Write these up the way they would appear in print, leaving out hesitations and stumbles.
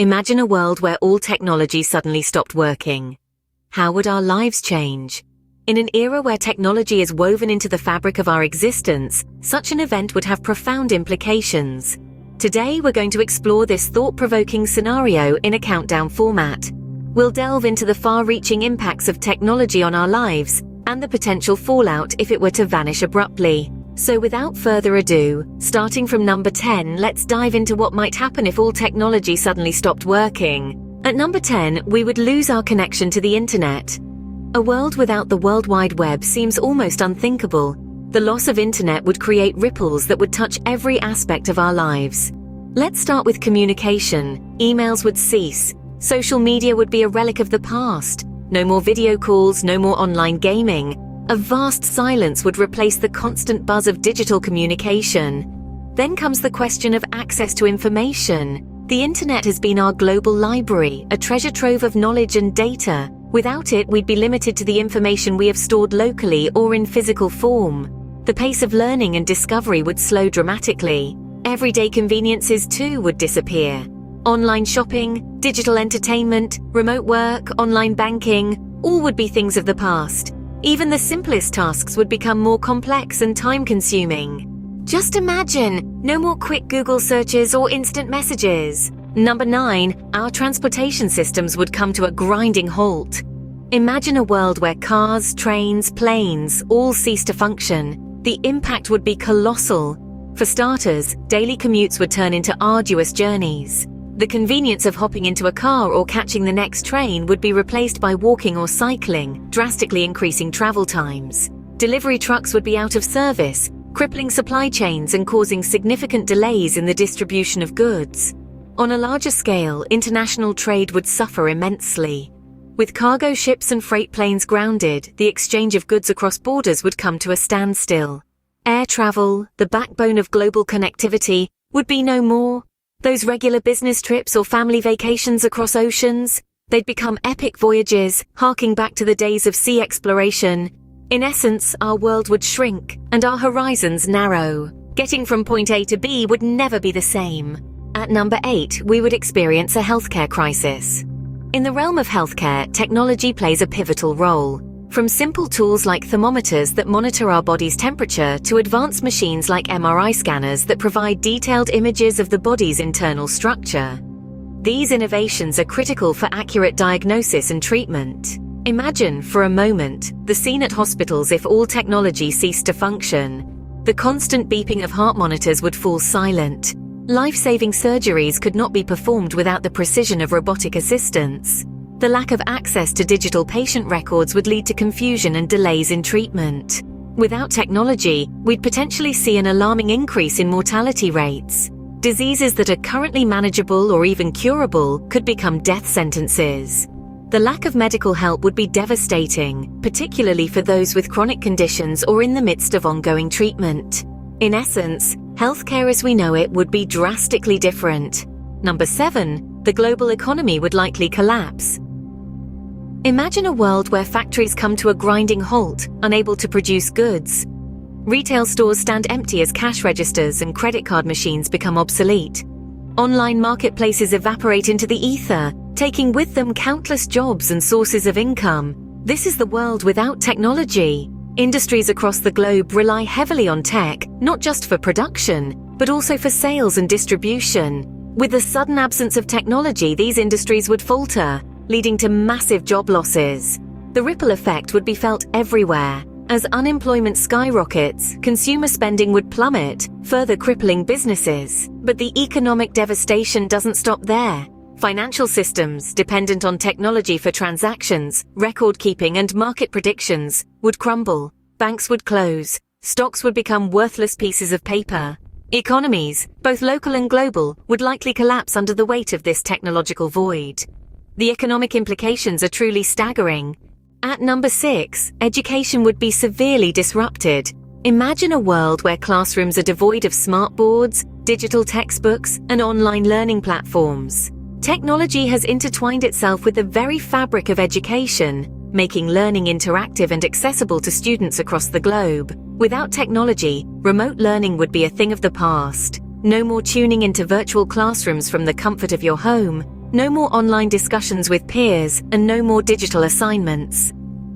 Imagine a world where all technology suddenly stopped working. How would our lives change? In an era where technology is woven into the fabric of our existence, such an event would have profound implications. Today, we're going to explore this thought-provoking scenario in a countdown format. We'll delve into the far-reaching impacts of technology on our lives and the potential fallout if it were to vanish abruptly. So without further ado, starting from number 10, let's dive into what might happen if all technology suddenly stopped working. At number 10, we would lose our connection to the internet. A world without the World Wide Web seems almost unthinkable. The loss of internet would create ripples that would touch every aspect of our lives. Let's start with communication. Emails would cease. Social media would be a relic of the past. No more video calls, no more online gaming. A vast silence would replace the constant buzz of digital communication. Then comes the question of access to information. The internet has been our global library, a treasure trove of knowledge and data. Without it, we'd be limited to the information we have stored locally or in physical form. The pace of learning and discovery would slow dramatically. Everyday conveniences too would disappear. Online shopping, digital entertainment, remote work, online banking, all would be things of the past. Even the simplest tasks would become more complex and time-consuming. Just imagine, no more quick Google searches or instant messages. Number 9, our transportation systems would come to a grinding halt. Imagine a world where cars, trains, planes all cease to function. The impact would be colossal. For starters, daily commutes would turn into arduous journeys. The convenience of hopping into a car or catching the next train would be replaced by walking or cycling, drastically increasing travel times. Delivery trucks would be out of service, crippling supply chains and causing significant delays in the distribution of goods. On a larger scale, international trade would suffer immensely. With cargo ships and freight planes grounded, the exchange of goods across borders would come to a standstill. Air travel, the backbone of global connectivity, would be no more. Those regular business trips or family vacations across oceans, they'd become epic voyages, harking back to the days of sea exploration. In essence, our world would shrink and our horizons narrow. Getting from point A to B would never be the same. At number 8, we would experience a healthcare crisis. In the realm of healthcare, technology plays a pivotal role. From simple tools like thermometers that monitor our body's temperature to advanced machines like MRI scanners that provide detailed images of the body's internal structure. These innovations are critical for accurate diagnosis and treatment. Imagine, for a moment, the scene at hospitals if all technology ceased to function. The constant beeping of heart monitors would fall silent. Life-saving surgeries could not be performed without the precision of robotic assistance. The lack of access to digital patient records would lead to confusion and delays in treatment. Without technology, we'd potentially see an alarming increase in mortality rates. Diseases that are currently manageable or even curable could become death sentences. The lack of medical help would be devastating, particularly for those with chronic conditions or in the midst of ongoing treatment. In essence, healthcare as we know it would be drastically different. Number 7, the global economy would likely collapse. Imagine a world where factories come to a grinding halt, unable to produce goods. Retail stores stand empty as cash registers and credit card machines become obsolete. Online marketplaces evaporate into the ether, taking with them countless jobs and sources of income. This is the world without technology. Industries across the globe rely heavily on tech, not just for production, but also for sales and distribution. With the sudden absence of technology, these industries would falter, leading to massive job losses. The ripple effect would be felt everywhere. As unemployment skyrockets, consumer spending would plummet, further crippling businesses. But the economic devastation doesn't stop there. Financial systems, dependent on technology for transactions, record-keeping and market predictions, would crumble. Banks would close. Stocks would become worthless pieces of paper. Economies, both local and global, would likely collapse under the weight of this technological void. The economic implications are truly staggering. At number 6, education would be severely disrupted. Imagine a world where classrooms are devoid of smartboards, digital textbooks, and online learning platforms. Technology has intertwined itself with the very fabric of education, making learning interactive and accessible to students across the globe. Without technology, remote learning would be a thing of the past. No more tuning into virtual classrooms from the comfort of your home. No more online discussions with peers, and no more digital assignments.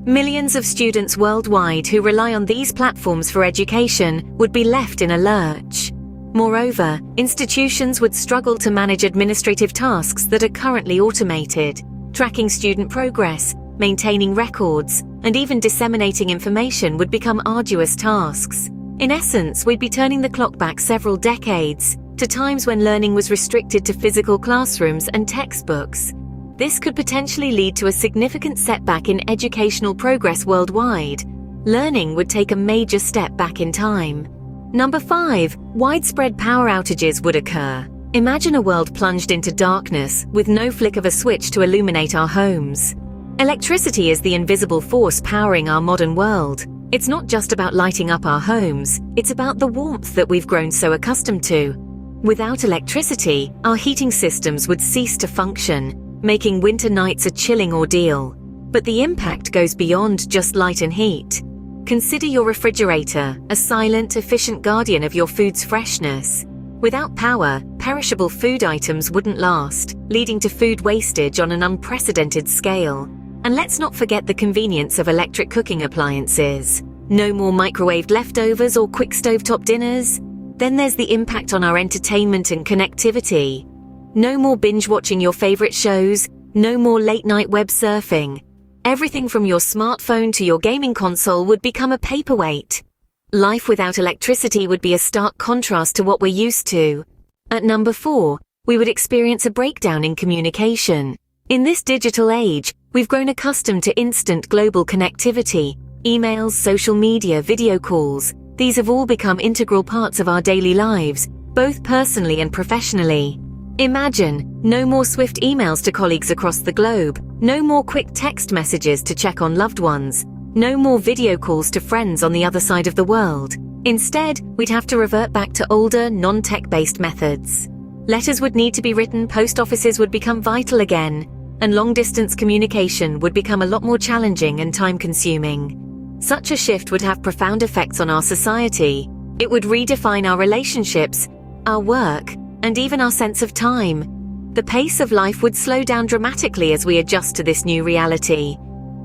Millions of students worldwide who rely on these platforms for education would be left in a lurch. Moreover, institutions would struggle to manage administrative tasks that are currently automated. Tracking student progress, maintaining records, and even disseminating information would become arduous tasks. In essence, we'd be turning the clock back several decades, to times when learning was restricted to physical classrooms and textbooks. This could potentially lead to a significant setback in educational progress worldwide. Learning would take a major step back in time. Number 5. Widespread power outages would occur. Imagine a world plunged into darkness, with no flick of a switch to illuminate our homes. Electricity is the invisible force powering our modern world. It's not just about lighting up our homes, it's about the warmth that we've grown so accustomed to. Without electricity, our heating systems would cease to function, making winter nights a chilling ordeal. But the impact goes beyond just light and heat. Consider your refrigerator, a silent, efficient guardian of your food's freshness. Without power, perishable food items wouldn't last, leading to food wastage on an unprecedented scale. And let's not forget the convenience of electric cooking appliances. No more microwaved leftovers or quick stovetop dinners. Then there's the impact on our entertainment and connectivity. No more binge watching your favorite shows, no more late night web surfing. Everything from your smartphone to your gaming console would become a paperweight. Life without electricity would be a stark contrast to what we're used to. At number 4, we would experience a breakdown in communication. In this digital age, we've grown accustomed to instant global connectivity. Emails, social media, video calls. These have all become integral parts of our daily lives, both personally and professionally. Imagine, no more swift emails to colleagues across the globe, no more quick text messages to check on loved ones, no more video calls to friends on the other side of the world. Instead, we'd have to revert back to older, non-tech-based methods. Letters would need to be written, post offices would become vital again, and long-distance communication would become a lot more challenging and time-consuming. Such a shift would have profound effects on our society. It would redefine our relationships, our work, and even our sense of time. The pace of life would slow down dramatically as we adjust to this new reality.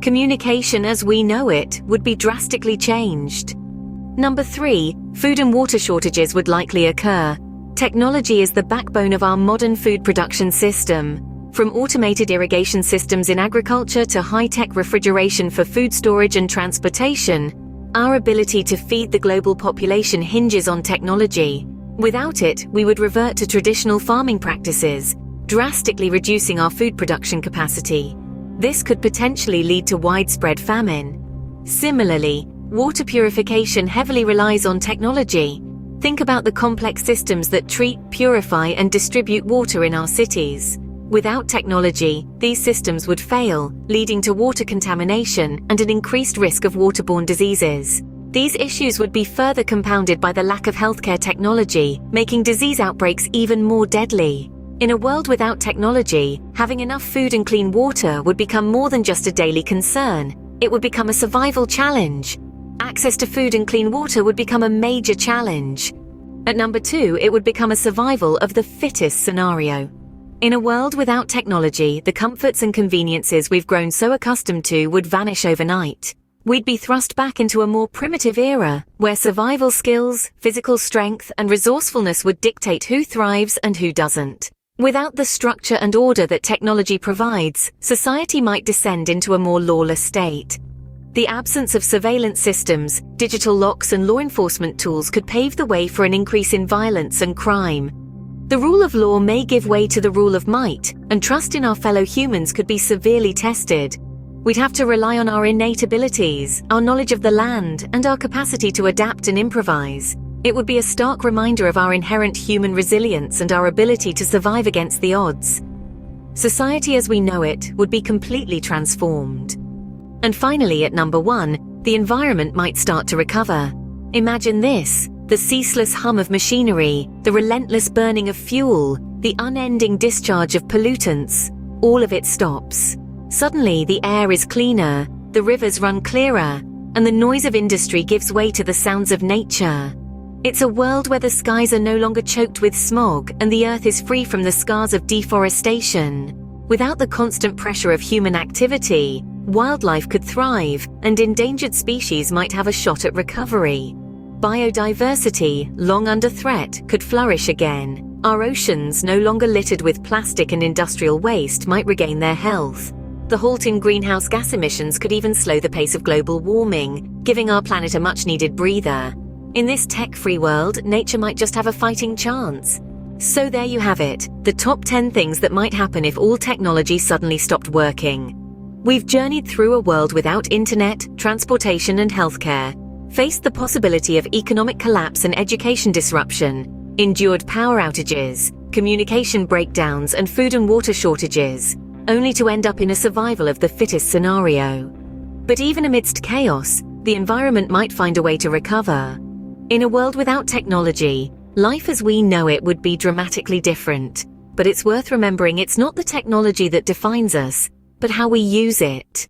Communication as we know it would be drastically changed. Number 3, food and water shortages would likely occur. Technology is the backbone of our modern food production system. From automated irrigation systems in agriculture to high-tech refrigeration for food storage and transportation, our ability to feed the global population hinges on technology. Without it, we would revert to traditional farming practices, drastically reducing our food production capacity. This could potentially lead to widespread famine. Similarly, water purification heavily relies on technology. Think about the complex systems that treat, purify, and distribute water in our cities. Without technology, these systems would fail, leading to water contamination and an increased risk of waterborne diseases. These issues would be further compounded by the lack of healthcare technology, making disease outbreaks even more deadly. In a world without technology, having enough food and clean water would become more than just a daily concern. It would become a survival challenge. Access to food and clean water would become a major challenge. At number 2, it would become a survival of the fittest scenario. In a world without technology, the comforts and conveniences we've grown so accustomed to would vanish overnight. We'd be thrust back into a more primitive era, where survival skills, physical strength, and resourcefulness would dictate who thrives and who doesn't. Without the structure and order that technology provides, society might descend into a more lawless state. The absence of surveillance systems, digital locks, and law enforcement tools could pave the way for an increase in violence and crime. The rule of law may give way to the rule of might, and trust in our fellow humans could be severely tested. We'd have to rely on our innate abilities, our knowledge of the land, and our capacity to adapt and improvise. It would be a stark reminder of our inherent human resilience and our ability to survive against the odds. Society as we know it would be completely transformed. And finally, at number 1, the environment might start to recover. Imagine this: the ceaseless hum of machinery, the relentless burning of fuel, the unending discharge of pollutants. All of it stops. Suddenly, the air is cleaner, the rivers run clearer, and the noise of industry gives way to the sounds of nature. It's a world where the skies are no longer choked with smog and the earth is free from the scars of deforestation. Without the constant pressure of human activity, wildlife could thrive and endangered species might have a shot at recovery. Biodiversity, long under threat, could flourish again. Our oceans, no longer littered with plastic and industrial waste, might regain their health. The halt in greenhouse gas emissions could even slow the pace of global warming, giving our planet a much-needed breather. In this tech-free world, nature might just have a fighting chance. So there you have it, the top 10 things that might happen if all technology suddenly stopped working. We've journeyed through a world without internet, transportation and healthcare, faced the possibility of economic collapse and education disruption, endured power outages, communication breakdowns and food and water shortages, only to end up in a survival of the fittest scenario. But even amidst chaos, the environment might find a way to recover. In a world without technology, life as we know it would be dramatically different. But it's worth remembering it's not the technology that defines us, but how we use it.